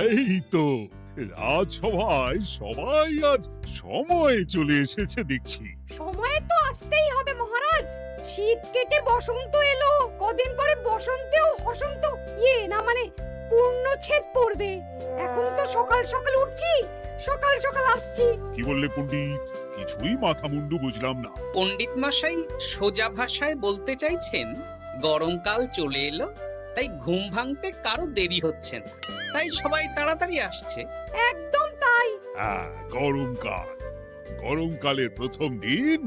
এই তো রাজসভায় সবাই আজ সময়ে চলে এসেছে দেখছি। সময় তো আসতেই হবে মহারাজ। শীত কেটে বসন্ত এলো, কদিন পরে বসন্তেও বসন্ত না মানে পূর্ণচ্ছেদ পড়বে। এখন তো সকাল সকাল উঠছি, সকাল সকাল আসছি। কি বললে পণ্ডিত? কিছুই মাথা মুন্ডু বুঝলাম না। পণ্ডিত মশাই সোজা ভাষায় বলতে চাইছেন গরমকাল চলে এলো, তাই ঘুম ভাঙতে কারো দেরি হচ্ছে না, তাই সবাই তাড়াতাড়ি আসছে। একদম তাই। হ্যাঁ, গরমকাল। গরমকালের প্রথম দিন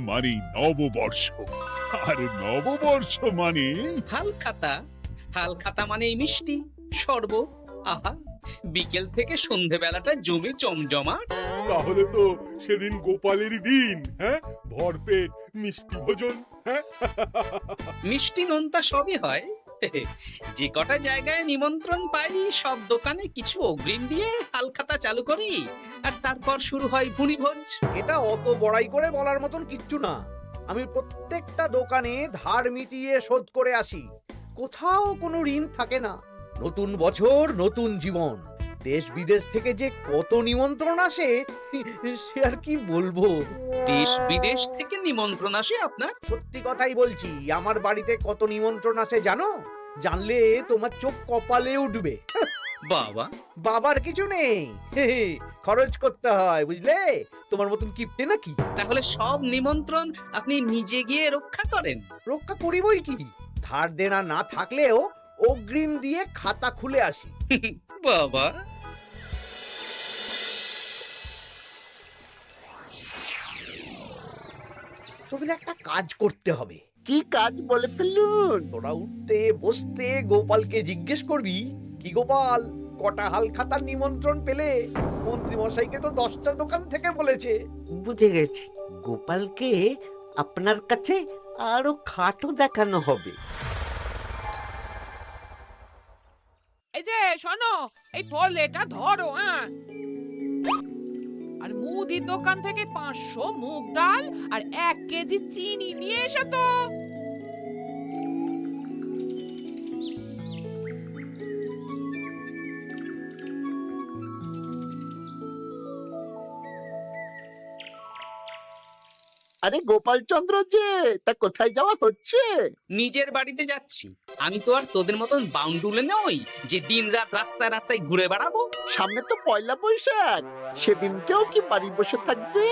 মানে নববর্ষ, আর নববর্ষ মানে হালখাতা। হালখাতা মানে মিষ্টি শরবত। আহা, বিকেল থেকে সন্ধেবেলাটা জমে জমজমাট। তাহলে তো সেদিন গোপালেরই দিন। হ্যাঁ, ভরপেট মিষ্টি ভোজন। হ্যাঁ, মিষ্টি নোনতা সবই হয়। যে কটা জায়গায় নিমন্ত্রণ পাই সব দোকানে কিছু অগ্রিম দিয়ে হালখাতা চালু করি, আর তারপর শুরু হয় ভুনিভোজ। এটা অত বড়াই করে বলার মতন কিচ্ছু না। আমি প্রত্যেকটা দোকানে ধার মিটিয়ে শোধ করে আসি, কোথাও কোনো ঋণ থাকে না। নতুন বছর নতুন জীবন, দেশ বিদেশ থেকে যে কত নিমন্ত্রণ আসে সে আর কি বলবো। দেশ বিদেশ থেকে নিমন্ত্রণ আসে আপনার? সত্যি কথাই বলছি, আমার বাড়িতে কত নিমন্ত্রণ আসে জানো? জানলে তোমার চোখ কপালে উঠবে। বাবা, বাবার কিছু নেই, খরচ করতে হয় বুঝলে। তোমার মতন কিপটে নাকি? তাহলে সব নিমন্ত্রণ আপনি নিজে গিয়ে রক্ষা করেন? রক্ষা করিবই কি, ধার দেনা না থাকলেও অগ্রিম দিয়ে খাতা খুলে আসি। বাবা, তোদের একটা কাজ করতে হবে। কি কাজ বলে ফেলুন? তোরা উঠতে বসতে গোপালকে জিজ্ঞেস করবি, কি গোপাল, কটা হাল খাতার নিমন্ত্রণ পেলে? মন্ত্রী মশাইকে তো 10টা দোকান থেকে বলেছে। বুঝে গেছি, গোপালকে আপনার কাছে আরো খাটো দেখানো হবে। এই যে শোনো, এই থলেটা ধরো। হ্যাঁ, আর মুদির দোকান থেকে 500 মুগ ডাল আর 1 কেজি চিনি নিয়ে এসো তো। আরে গোপাল চন্দ্র যে, তা কোথায় যাওয়া হচ্ছে? নিজের বাড়িতে যাচ্ছি। আমি তো আর তোদের মতন বাউন্ডুলে নই যে দিন রাত রাস্তায় রাস্তায় ঘুরে বেড়াবো। সামনে তো পয়লা বৈশাখ, সেদিন কেউ কি বাড়ি বসে থাকবে?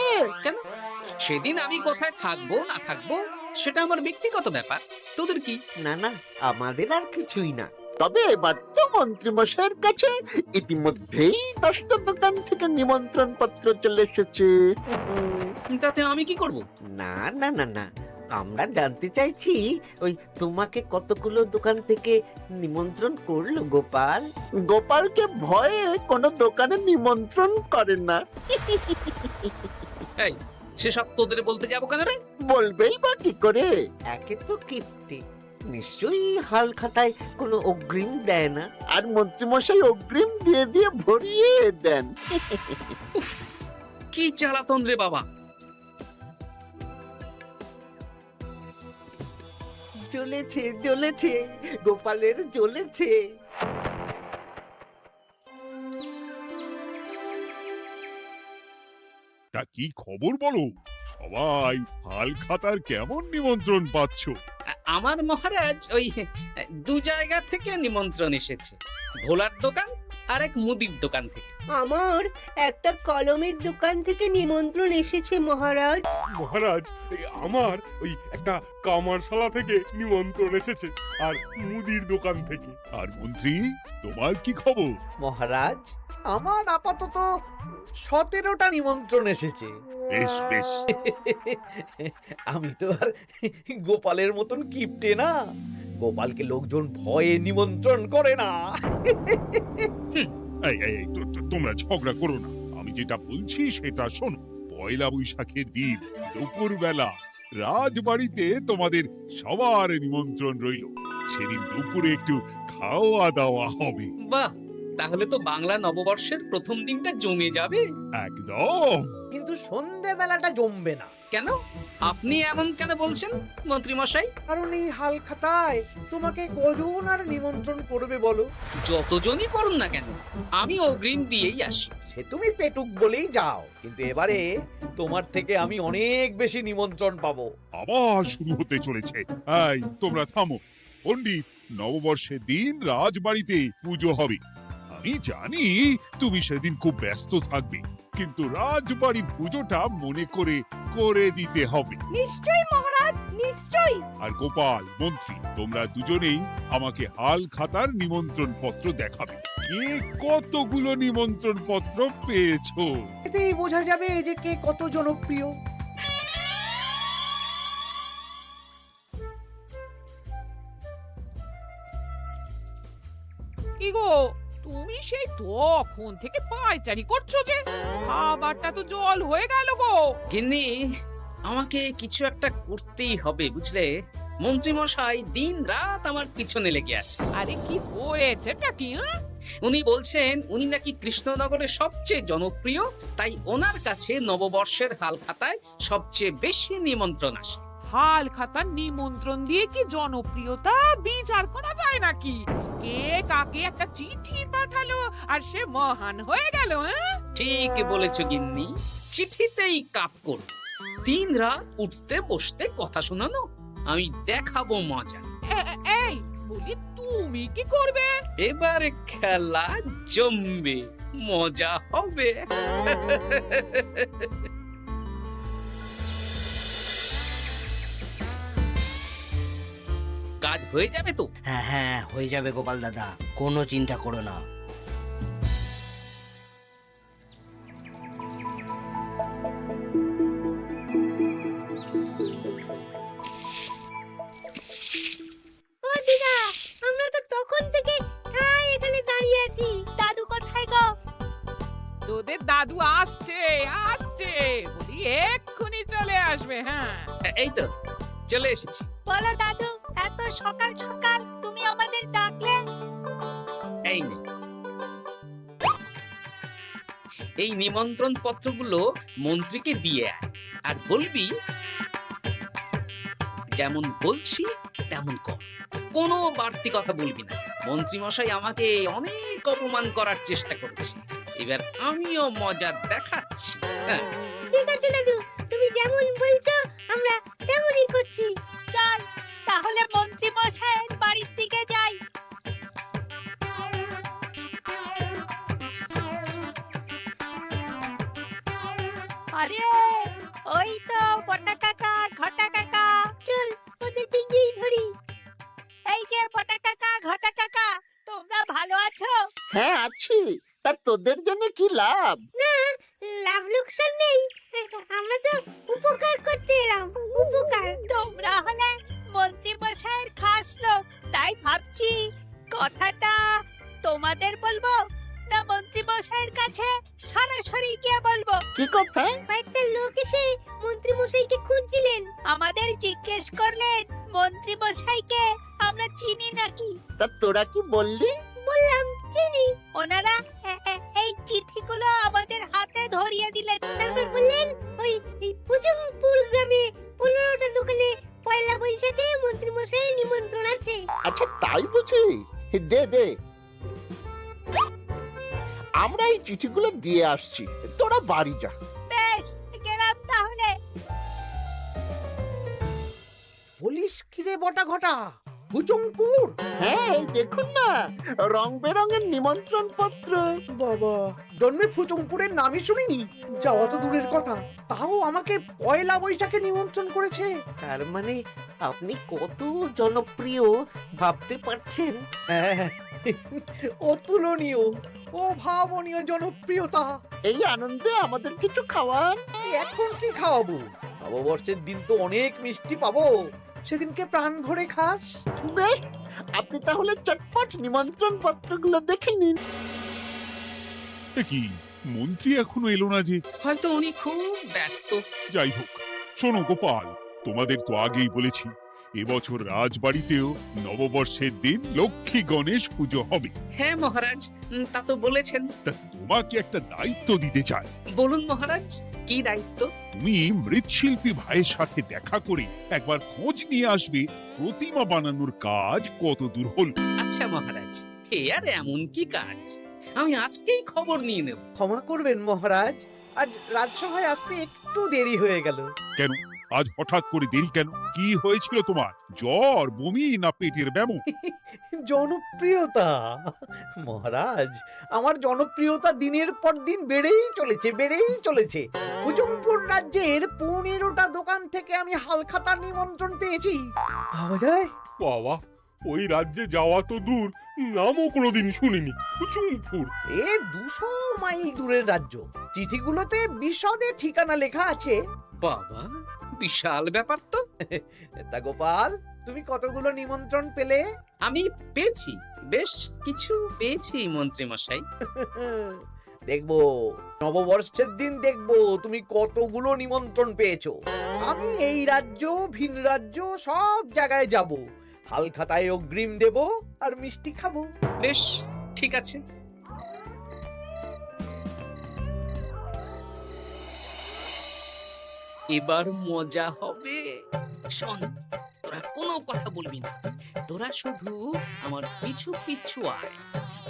কেন? সেদিন আমি কোথায় থাকবো না থাকবো সেটা আমার ব্যক্তিগত ব্যাপার। তোদের কি? না না, আমাদের আর কিছুই না। তবে এবার তো মন্ত্রী মশাইয়ের কাছে ইতিমধ্যেই 10টা দোকান থেকে নিমন্ত্রণ পত্র চলে এসেছে। তাতে আমি কি করব? না না না না, আমরা জানতে চাইছি ওই তোমাকে কতগুলো দোকান থেকে নিমন্ত্রণ করলো গোপাল? গোপালকে ভয়ে কোনো দোকানে নিমন্ত্রণ করে না। এই, সেসব তোদের বলতে যাবো কেন রে? বলবেই বা কি করে? একে তো কিপ্টে, নিশ্চয়ই হাল খাতায় কোনো অগ্রিম দেয় না, আর মন্ত্রীমশাই অগ্রিম দিয়ে দিয়ে ভরিয়ে দেন। কি জ্বালাতন রে বাবা। জ্বলেছে জ্বলেছে, গোপালের জ্বলেছে। তা কি খবর বলো? সবাই হালখাতার কেমন নিমন্ত্রণ পাচ্ছ? আমার মহারাজ ওই 2 জায়গা থেকে নিমন্ত্রণ এসেছে, ভোলার দোকান আর এক মুদির দোকান থেকে। আমার একটা কলমের দোকান থেকে নিমন্ত্রণ এসেছে মহারাজ। মহারাজ, আমার ওই একটা কামারশালা থেকে নিমন্ত্রণ এসেছে, আর মুদির দোকান থেকে। আর মন্ত্রী, তোমার কি খবর? মহারাজ, আমার আপাতত 17টা নিমন্ত্রণ এসেছে। বেশ বেশ। আমি তো আর গোপালের মতন কিপটে না, গোপালকে লোকজন ভয়ে নিমন্ত্রণ করে না। এই এই এই, তোমরা ঝগড়া করো না। আমি যেটা বলছি সেটা শোনো। পয়লা বৈশাখের দিন দুপুর বেলা রাজবাড়িতে তোমাদের সবার নিমন্ত্রণ রইল। সেদিন দুপুরে একটু খাওয়া দাওয়া হবে। বাহ, তাহলে তো বাংলা নববর্ষের প্রথম দিনটা জমে যাবে। একদম। কিন্তু সন্ধেবেলাটা জমবে না। কেন? আপনি এমন কেন বলছেন মন্ত্রী মশাই? কারণ এই হাল খাতায় তোমাকে কজন আর নিমন্ত্রণ করবে বলো? যতজনই করুন না কেন, আমি অগ্রিম দিয়েই আসি। সে তুমি পেটুক বলেই যাও, কিন্তু এবারে তোমার থেকে আমি অনেক বেশি নিমন্ত্রণ পাবো। আবার শুরু হতে চলেছে। এই তোমরা থামো। পণ্ডিত, নববর্ষের দিন রাজবাড়িতে পুজো হবে। আমি জানি তুমি সেদিন খুব ব্যস্ত থাকবে, কিন্তু রাজবাড়ির পুজোটা মনে করে করে দিতে হবে। নিশ্চয়ই মহারাজ, নিশ্চয়ই। আর গোপাল, মন্ত্রী, তোমরা দুজনেই আমাকে হাল খাতার নিমন্ত্রণ পত্র দেখাবে। কে কতগুলো নিমন্ত্রণ পত্র পেয়েছো? এতেই বোঝা যাবে যে কে কত জনপ্রিয়। কি গো, তুমি সেই তখন থেকে পায়চারি করছো যে? খাবারটা তো জল হয়ে গেল গো। গিন্নি, আমাকে কিছু একটা করতেই হবে বুঝলে। মন্ত্রী মশাই দিন রাত আমার পিছনে লেগে আছে। আরে কি হয়েছেটা কি? উনি বলছেন উনি নাকি কৃষ্ণনগরের সবচেয়ে জনপ্রিয়, তাই ওনার কাছে নববর্ষের হাল খাতায় সবচেয়ে বেশি নিমন্ত্রণ আসে। হাল খাতার নিমন্ত্রণ দিয়ে কি জনপ্রিয়তা বিচার করা যায় নাকি? কে কাকে একটা চিঠি পাঠালো আর সে মহান হয়ে গেল? ঠিক বলেছো গিন্নি, চিঠিতেই কাপ করো। দিন রাত উঠতে বসতে কথা শোনানো, আমি দেখাবো মজা। এই বলি, তুমি কি করবে? এবার খেলা জমবে, মজা হবে। কাজ হয়ে যাবে তো? হ্যাঁ হ্যাঁ, হয়ে যাবে গোপাল দাদা, কোনো চিন্তা করো না। ও দিদা, আমরা তো তখন থেকে ঠায় এখানে দাঁড়িয়ে আছি। দাদু কোথায় গো? তোদের দাদু আসছে আসছে, বলি এক্ষুনি চলে আসবে। হ্যাঁ, এই তো চলে এসেছি। বলো দাদু, এত সকাল সকাল তুমি আমাদের ডাকলে? এই নে, এই নিমন্ত্রণ পত্রগুলো মন্ত্রীকে দিয়ে আয়, আর বলবি যেমন বলছি তেমন কর, কোনো বাড়তি কথা বলবি না। মন্ত্রী মশাই আমাকে অনেক অপমান করার চেষ্টা করেছে, এবার আমিও মজা দেখাচ্ছি। হ্যাঁ, ঠিক আছে দাদু, তুমি যেমন বলছো আমরা তেমনই করছি। চল তাহলে মন্ত্রী মশাইয়ের বাড়ির দিকে যাই। আরে ওই তো বটা কাকা, ঘটা কাকা, চল ওদেরকে গিয়ে ধরি। এই যে বটা কাকা, ঘটা কাকা, তোমরা ভালো আছো? হ্যাঁ আছি, তা তোদের জন্য কি লাভ? না, লাভ লোকসান নেই, আমরা তো উপকার করতে এলাম। উপকার? তোমরা হলে মন্ত্রী মশাইয়ের খাস লোক, তাই ভাবছি কথাটা তোমাদের বলবো না মন্ত্রী মশাইয়ের কাছে সরাসরি গিয়ে বলবো। কি কথা? কয়েকটা লোক এসে মন্ত্রী মশাইকে খুঁজছিলেন, আমাদের জিজ্ঞেস করলেন মন্ত্রী মশাইকে আমরা চিনি নাকি। তা তোরা কি বললি? বললাম চিনি। ওনারা এই চিঠিগুলো আমাদের হাতে ধরিয়ে দিলেন, তারপর বললেন ওই পুজুমপুর গ্রামে 15টা দোকানে পয়লা বৈশাখে মন্ত্রী মশাইয়ের নিমন্ত্রণ আছে। আচ্ছা তাই বুঝি? দে দে, আমরা এই চিঠিগুলো দিয়ে আসছি, তোরা বাড়ি যা। বেশ, গেলাম তাহলে। বলিস কিরে বটা ঘটা, ভুজংপুর? হ্যাঁ এই দেখুন না, রং বেরঙের নিমন্ত্রণ পত্র। বাবা, জন্মে ফুচুংপুরের নামই শুনিনি, যাওয়া তো দূরের কথা, তাও আমাকে পয়লা বৈশাখে নিমন্ত্রণ করেছে। তার মানে আপনি কত জনপ্রিয় ভাবতে পারছেন? হ্যাঁ, অতুলনীয়, অভাবনীয় জনপ্রিয়তা। এই আনন্দে আমাদের কিছু খাওয়ান। এখন কি খাওয়াবো? নববর্ষের দিন তো অনেক মিষ্টি পাবো, সেদিনকে প্রাণ ভরে খাস। বেশ, আপনি তাহলে চটপট নিমন্ত্রণ পত্রগুলো দেখে নিন। এ কি, মন্ত্রী এখনো এলো না যে? হয়তো উনি খুব ব্যস্ত। যাই হোক, শোনো গোপাল, তোমাদের তো আগেই বলেছি এবছর রাজবাড়িতেও নববর্ষের দিন লক্ষ্মী গণেশ পুজো হবে। হ্যাঁ মহারাজ, তা তো বলেছেন। তা তোমাকে একটা দায়িত্ব দিতে চাই। বলুন মহারাজ, কি দায়িত্ব? তুমি মৃৎশিল্পী ভাইয়ের সাথে দেখা করে একবার খোঁজ নিয়ে আসবে প্রতিমা বানানোর কাজ কত দূর হলো। আচ্ছা মহারাজ, হে আর এমন কি কাজ, আমি আজকেই খবর নিয়ে নেব। ক্ষমা করবেন মহারাজ, আজ রাজসভায় আসতে একটু দেরি হয়ে গেল। কেন আজ হঠাৎ করে দেরি কেন? কি হয়েছিল তোমার? জ্বর, বমি না পেটের ব্যামো? জনপ্রিয়তা মহারাজ, আমার জনপ্রিয়তা দিনের পর দিন বেড়েই চলেছে। হুজুমপুর রাজ্যের 15টা দোকান থেকে আমি হালখাতার নিমন্ত্রণ পেয়েছি। ভাবা যায়? বাবা, ওই রাজ্যে যাওয়া তো দূর, নামও কোনোদিন শুনিনি। হুজুমপুর। এ 200 মাইল দূরের রাজ্য। চিঠিগুলোতে বিশদে ঠিকানা লেখা আছে। বাবা, বিশাল ব্যাপার তো। তা গোপাল, তুমি কতগুলো নিমন্ত্রণ পেলে? আমি পেয়েছি, বেশ কিছু পেয়েছি মন্ত্রী মশাই। দেখবো নববর্ষের দিন দেখবো তুমি কতগুলো নিমন্ত্রণ পেয়েছো। আমি এই রাজ্য ভিন রাজ্য সব জায়গায় যাব, হালখাতায় অগ্রিম দেব আর মিষ্টি খাবো। বেশ, ঠিক আছে। এবার মজা হবে। শোন, তোরা কোনো কথা বলবি না, তোরা শুধু আমার পিছু পিছু আয়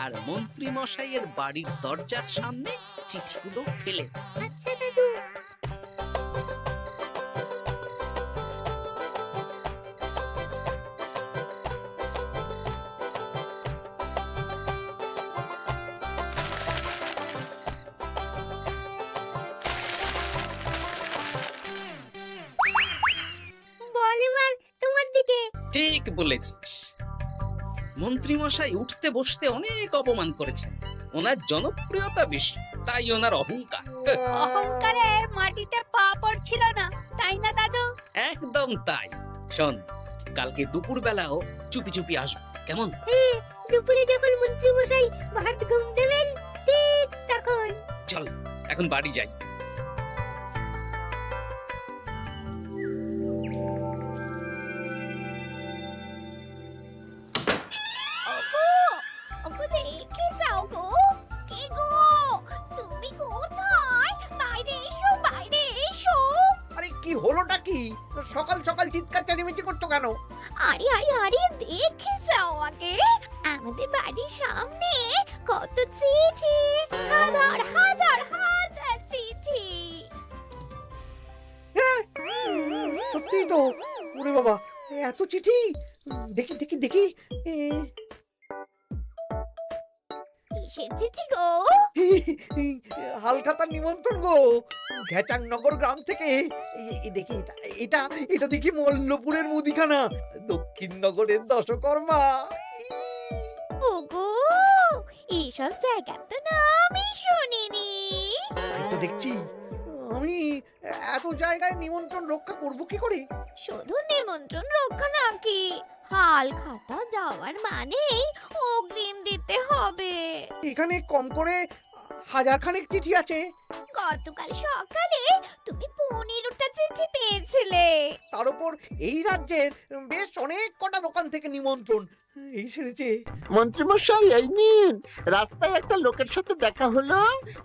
আর মন্ত্রী মশাইয়ের বাড়ির দরজার সামনে চিঠিগুলো ফেলে দে। আচ্ছা দাদু। বল এবার তোমার দিকে। ঠিক বলেছিস। মন্ত্রী মশাই উঠতে বসতে অনেক অপমান করেছেন। ওনার জনপ্রিয়তা বেশি, তাই ওনার অহংকার। অহংকারে মাটিতে পা পড়ছিল না, তাই না দাদু? একদম তাই। শোন, কালকে দুপুর বেলাও চুপি চুপি আসবো, কেমন? দুপুরে যখন মন্ত্রী মশাই ভাত ঘুম দেবেন ঠিক তখন। চল এখন বাড়ি যাই। ওগো দেখে যাও গো। কে গো? তুমি কোথায়? বাইরে এসো। আরে কি হলোটা কি? সকাল সকাল চিৎকার চেঁচামেচি করছো কেন? আরে দেখে যাও আগে। আমাদের বাড়ির সামনে কত চিঠি, হাজার চিঠি। সত্যিই তো। ওরে বাবা, এত চিঠি! দেখি কিসের চিঠি গো? হালখাতার নিমন্ত্রণ গো, ঘেচাংনগর গ্রাম থেকে। দেখি এটা দেখি মল্লপুরের মুদিখানা, দক্ষিণনগরের দশকর্মা। ওগো, এইসব জায়গা তো নামই শুনিনি। তাই তো দেখছি। আমি এত জায়গায় নিমন্ত্রণ রক্ষা করব কি করে? শুধু নিমন্ত্রণ রক্ষা নাকি, হালখাতা যাওয়ার মানেই অগ্রিম দিতে হবে। এখানে কম করে 1000 খানেক চিঠি আছে। গতকাল সকালে তুমি 15টা চিঠি পেয়েছিলে। তার উপর এই রাজ্যের বেশ অনেক কটা দোকান থেকে নিমন্ত্রণ এই সেরেছে। মন্ত্রীমশাই এই নিন, রাস্তায় একটা লোকের সাথে দেখা হলো,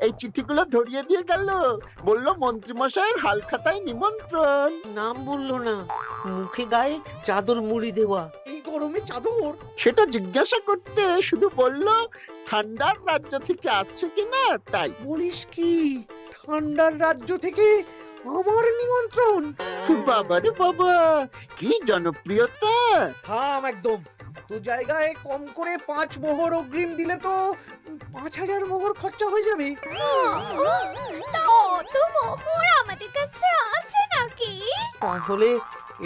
এই চিঠিগুলো ধরিয়ে দিয়ে গেল, বলল মন্ত্রীমশাইয়ের হালখাতায় নিমন্ত্রণ। নাম বললো না, মুখে গায়ে চাদর মুড়ি দেওয়া। এই গরমে চাদর? সেটা জিজ্ঞাসা করতে শুধু বলল ঠান্ডার রাজ্য থেকে আসছে কিনা তাই। বলিস কি, ঠান্ডার রাজ্য থেকে আমার নিমন্ত্রণ? বাবারে বাবা, কি জনপ্রিয়তা! থাম একদম। তো জায়গায় কম করে 5 মোহর অগ্রিম দিলে তো 5000 মোহর খরচা হয়ে যাবে। তা অত মোহর আমাদের কাছে আছে নাকি? তাহলে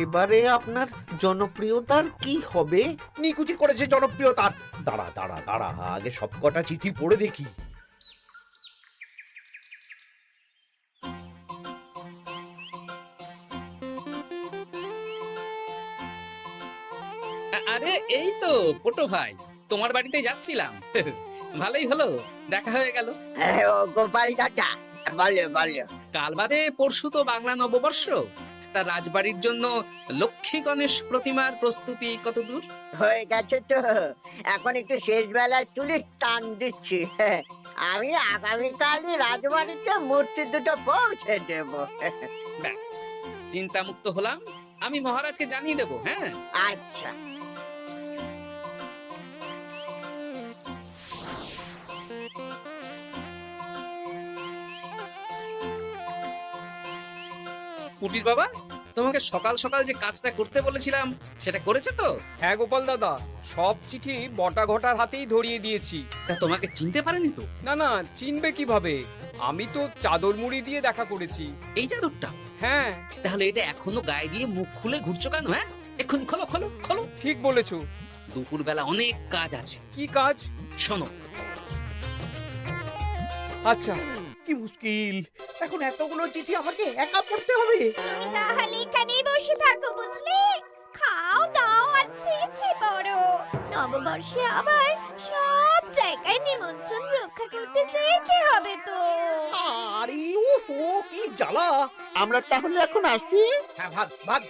এবারে আপনার জনপ্রিয়তার কি হবে? নিকুচি করেছে জনপ্রিয়তার। দাঁড়া, আগে সব কটা চিঠি পড়ে দেখি। আরে এই তো পটু ভাই, তোমার বাড়িতে যাচ্ছিলাম। ভালোই হলো, দেখা হয়ে গেল। গোপাল দাদা, বলো। কাল বাদে পরশু তো বাংলা নববর্ষ, তা রাজবাড়ির জন্য লক্ষ্মী গণেশ প্রতিমার প্রস্তুতি কত দূর? হয়ে গেছে তো, এখন একটু শেষ বেলার চুলির টান দিচ্ছি। আমি আগামীকালই রাজবাড়িতে মূর্তি দুটো পৌঁছে দেব। ব্যাস, চিন্তামুক্ত হলাম। আমি মহারাজকে জানিয়ে দেবো। হ্যাঁ, আচ্ছা। পুটির বাবা, তোমাকে সকাল সকাল যে কাজটা করতে বলেছিলাম সেটা করেছে তো? হ্যাঁ গোপাল দাদা, সব চিঠি বটা ঘটার হাতেই ধরিয়ে দিয়েছি। তা তোমাকে চিনতে পারেনি তো? না না, চিনবে কিভাবে? আমি তো চাদর মুড়ি দিয়ে দেখা করেছি। এই চাদরটা? হ্যাঁ, তাহলে এটা এখনো গায়ে দিয়ে মুখ খুলে ঘুরছো কেন? হ্যাঁ, এক্ষুনি খোলো খোলো খোলো। ঠিক বলেছো। দুপুরবেলা অনেক কাজ আছে। কি কাজ? শোনো। আচ্ছা। কি মুশকিল, এখন এতগুলো চিঠি আমাকে একা পড়তে হবে। তাহলে এখানেই বসে থাকো, বুঝলে? খাও দাও আর চিঠি পড়ো। নববর্ষে আবার সব জায়গায় নিমন্ত্রণ রক্ষা করতে যেতে হবে তো। আরে ওফো, কি জ্বালা। আমরা তাহলে এখন আসি। হ্যাঁ, ভাগ ভাগ।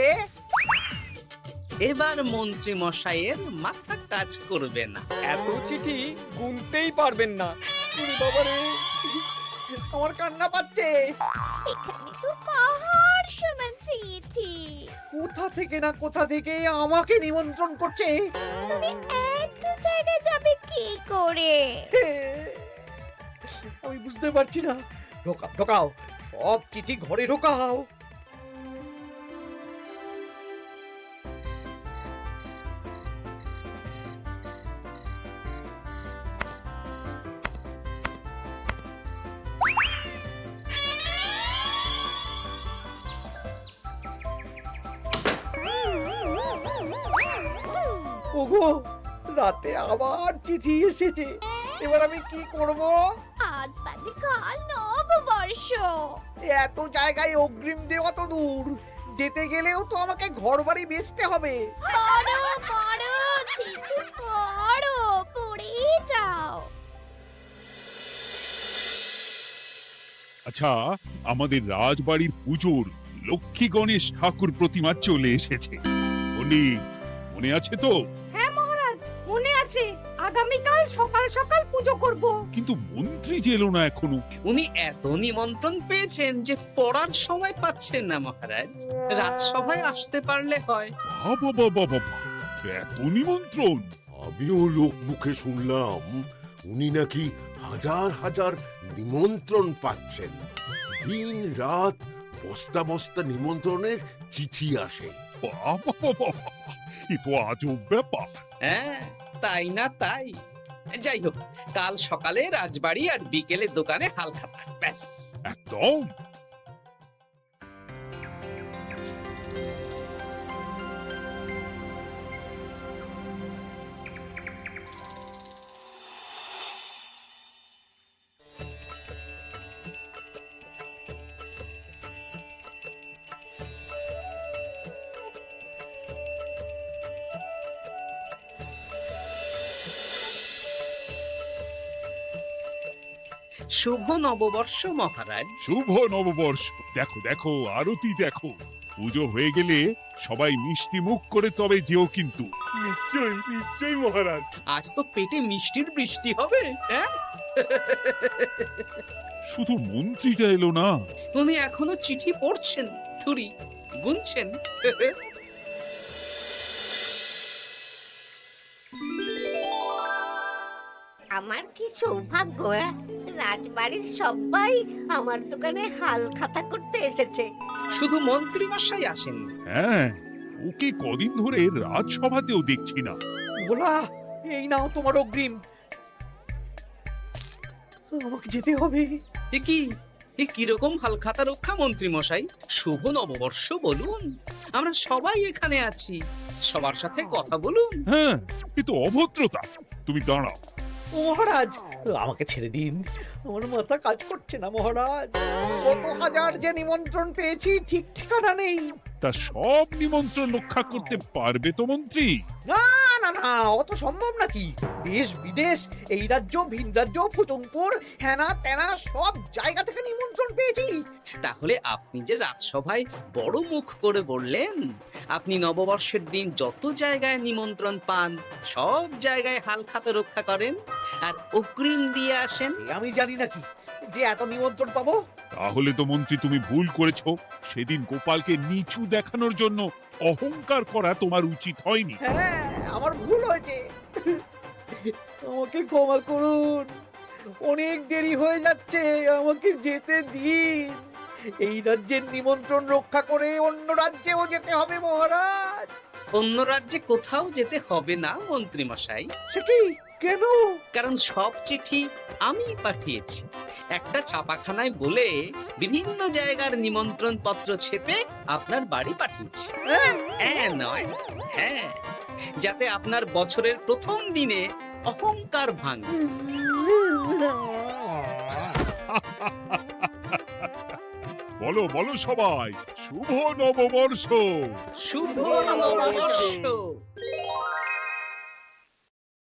রে, এবার মন্ত্রী মশাইয়ের মাথা কাজ করবে না। এত চিঠি গুনতেই পারবেন না। ওরে বাবা রে, আমার কান্না পাচ্ছে। এখানে তো পাহাড় সমান চিঠি। কোথা থেকে না কোথা থেকে আমাকে নিমন্ত্রণ করছে। তুমি এত জায়গায় যাবে কি করে? আমি বুঝতে পারছি না। ঢোকাও ঢোকাও, সব চিঠি ঘরে ঢোকাও। ওগো, রাতে আবার চিঠি এসেছে। এবার আমি কি করব? আজ বাদে কাল নববর্ষ। এত জায়গায় অগ্রিম দেওয়া তো দূর, যেতে গেলেও তো আমাকে ঘর বাড়ি বেচতে হবে। পড়ো পড়ো, চিঠি পড়ো, পড়েই যাও। আচ্ছা, আমাদের রাজবাড়ির পুজোর লক্ষ্মী গণেশ ঠাকুর প্রতিমা চলে এসেছে। মনে আছে তো? হ্যাঁ মহারাজ, মনে আছে। আগামীকাল সকাল সকাল পুজো করব। কিন্তু মন্ত্রী যে এলো না এখনো। উনি এত নিমন্ত্রণ পেয়েছেন যে পড়ার সময় পাচ্ছেন না মহারাজ। রাজসভায় আসতে পারলে হয়। বাবা বাবা বাবা, এত নিমন্ত্রণ! আমিও লোক মুখে শুনলাম উনি নাকি হাজার হাজার নিমন্ত্রণ পাচ্ছেন। দিন রাত বস্তা বস্তা নিমন্ত্রণের চিঠি আসে। বাবা বাবা, এ তো আজব ব্যাপার। হ্যাঁ, তাই না তাই। যাই হোক, কাল সকালে রাজবাড়ি আর বিকেলে দোকানে হালখাতা। ব্যাস, একদম। শুভ নববর্ষ মহারাজ। শুভ নববর্ষ। দেখো দেখো, আরতি দেখো। পুজো হয়ে গেলে সবাই মিষ্টি মুখ করে তবে যেও কিন্তু। নিশ্চয়ই নিশ্চয়ই মহারাজ। আজ তো পেটে মিষ্টির বৃষ্টি হবে। হ্যাঁ, শুধু মন্ত্রীটা এলো না। উনি এখনো চিঠি পড়ছেন, থুরি গুনছেন। আমার কি সৌভাগ্য! রাজবাড়ির সবাই আমার দোকানে হাল খাতা করতে এসেছে। শুধু মন্ত্রী মশাই আসেন। হ্যাঁ, ওকে কদিন ধরে রাজসভাতেও দেখছি না। বলা, এই নাও তোমার অগ্রিম। আমাকে যেতে হবে। এ কিরকম হালখাতা রক্ষা মন্ত্রী মশাই? শুভ নববর্ষ বলুন, আমরা সবাই এখানে আছি। সবার সাথে কথা বলুন। হ্যাঁ, এ তো অভদ্রতা। তুমি দাঁড়াও। মহারাজ, আমাকে ছেড়ে দিন, আমার মাথা কাজ করছে না মহারাজ। কত হাজার যে নিমন্ত্রণ পেয়েছি ঠিক ঠিকানা নেই। তা সব নিমন্ত্রণ রক্ষা করতে পারবে তো মন্ত্রী? না না না, অত সম্ভব নাকি? দেশ বিদেশ, এই রাজ্য ভিন রাজ্য, ফুটুংপুর, হ্যানা ত্যানা সব জায়গা থেকে নিমন্ত্রণ পেয়েছি। তাহলে আপনি যে রাজসভায় বড় মুখ করে বললেন আপনি নববর্ষের দিন যত জায়গায় নিমন্ত্রণ পান সব জায়গায় হালখাতা রক্ষা করেন আর অগ্রিম দিয়ে আসেন। আমি জানি নাকি যে এত নিমন্ত্রণ পাবো? তাহলে তো মন্ত্রী তুমি ভুল করেছো। সেদিন গোপালকে নিচু দেখানোর জন্য অহংকার করা তোমার উচিত হয়নি। হ্যাঁ, আমার ভুল হয়েছে, আমাকে ক্ষমা করুন। অনেক দেরি হয়ে যাচ্ছে, আমাকে যেতে দিন। এই রাজ্যের নিমন্ত্রণ রক্ষা করে অন্য রাজ্যেও যেতে হবে মহারাজ। অন্য রাজ্যে কোথাও যেতে হবে না মন্ত্রী মশাই। সে কি? কেন? কারণ সব চিঠি আমি পাঠিয়েছি। একটা ছাপাখানায় বলে বিভিন্ন জায়গার নিমন্ত্রণ পত্র ছেপে আপনার বাড়ি পাঠিয়েছি। হ্যাঁ নয় হ্যাঁ, যাতে আপনার বছরের প্রথম দিনে অহংকার ভাঙে। বলো বলো সবাই, শুভ নববর্ষ। শুভ নববর্ষ।